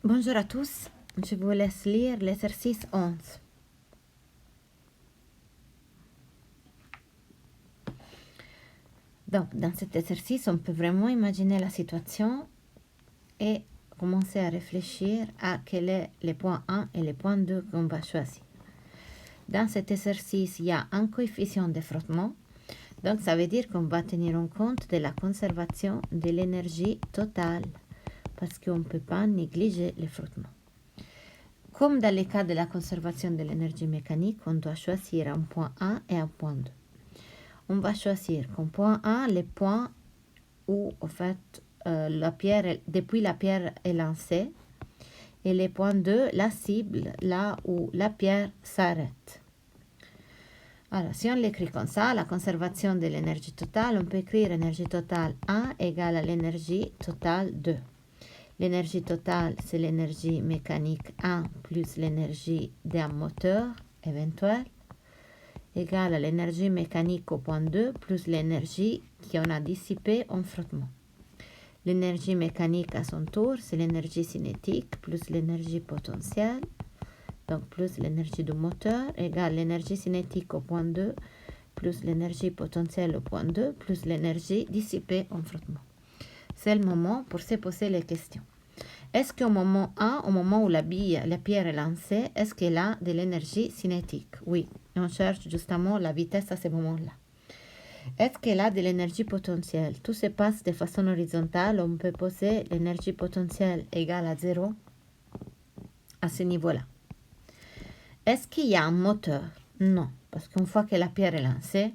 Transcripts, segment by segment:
Bonjour à tous, je vous laisse lire l'exercice 11. Donc, dans cet exercice, on peut vraiment imaginer la situation et commencer à réfléchir à quel est les points 1 et les points 2 qu'on va choisir. Dans cet exercice, il y a un coefficient de frottement. Donc, ça veut dire qu'on va tenir en compte de la conservation de l'énergie totale parce qu'on ne peut pas négliger le frottement. Comme dans le cas de la conservation de l'énergie mécanique, on doit choisir un point 1 et un point 2. On va choisir comme point 1 les points où, en fait, depuis la pierre est lancée, et les points 2, la cible, là où la pierre s'arrête. Alors, si on l'écrit comme ça, la conservation de l'énergie totale, on peut écrire énergie totale 1 égale à l'énergie totale 2. L'énergie totale, c'est l'énergie mécanique 1 plus l'énergie d'un moteur éventuel, égale à l'énergie mécanique au point 2 plus l'énergie qu'on a dissipée en frottement. L'énergie mécanique à son tour, c'est l'énergie cinétique plus l'énergie potentielle, donc plus l'énergie du moteur, égale l'énergie cinétique au point 2 plus l'énergie potentielle au point 2 plus l'énergie dissipée en frottement. C'est le moment pour se poser les questions. Est-ce qu'au moment 1, au moment où la pierre est lancée, est-ce qu'elle a de l'énergie cinétique? Oui, on cherche justement la vitesse à ce moment-là. Est-ce qu'elle a de l'énergie potentielle? Tout se passe de façon horizontale, on peut poser l'énergie potentielle égale à 0 à ce niveau-là. Est-ce qu'il y a un moteur? Non, parce qu'une fois que la pierre est lancée,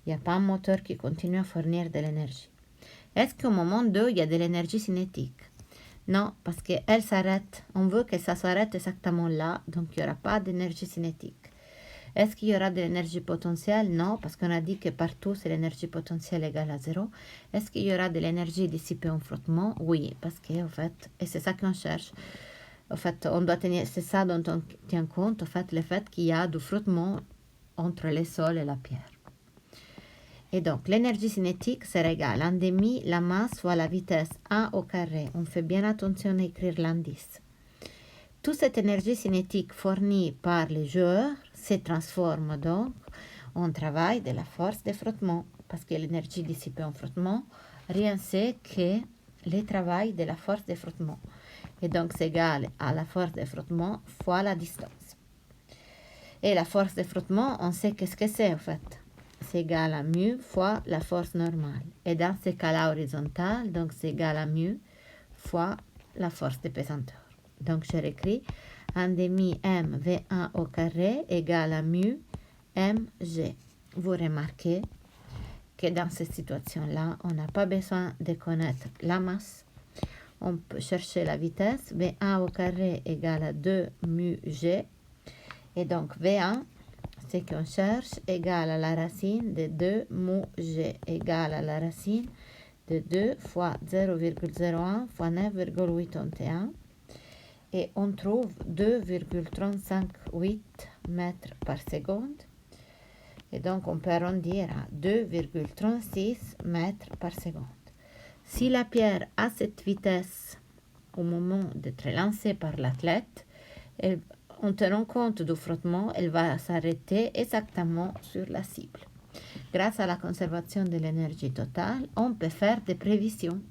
il n'y a pas un moteur qui continue à fournir de l'énergie. Est-ce qu'au moment 2, il y a de l'énergie cinétique? Non, parce qu'elle s'arrête. On veut que ça s'arrête exactement là, donc il n'y aura pas d'énergie cinétique. Est-ce qu'il y aura de l'énergie potentielle? Non, parce qu'on a dit que partout, c'est l'énergie potentielle égale à 0. Est-ce qu'il y aura de l'énergie dissipée en frottement? Oui, parce que, en fait, et c'est ça qu'on cherche. En fait, on doit tenir, c'est ça dont on tient compte, en fait, le fait qu'il y a du frottement entre le sol et la pierre. Et donc, l'énergie cinétique sera égale à 1,5 la masse fois la vitesse 1 au carré. On fait bien attention à écrire l'indice. Toute cette énergie cinétique fournie par les joueurs se transforme donc en travail de la force de frottement. Parce que l'énergie dissipée en frottement, rien c'est que le travail de la force de frottement. Et donc, c'est égal à la force de frottement fois la distance. Et la force de frottement, on sait qu'est-ce que c'est en fait. C'est égal à mu fois la force normale. Et dans ce cas-là horizontal, donc c'est égal à mu fois la force de pesanteur. Donc je réécris 1,5 m V1 au carré égale à mu mg. Vous remarquez que dans cette situation-là, on n'a pas besoin de connaître la masse. On peut chercher la vitesse. V1 au carré égale à 2 mu g. Et donc V1, ce qu'on cherche, égale à la racine de 2 mu g, égale à la racine de 2 fois 0,01 fois 9,81. Et on trouve 2,358 mètres par seconde. Et donc, on peut arrondir à 2,36 mètres par seconde. Si la pierre a cette vitesse au moment d'être lancée par l'athlète, en tenant compte du frottement, elle va s'arrêter exactement sur la cible. Grâce à la conservation de l'énergie totale, on peut faire des prévisions.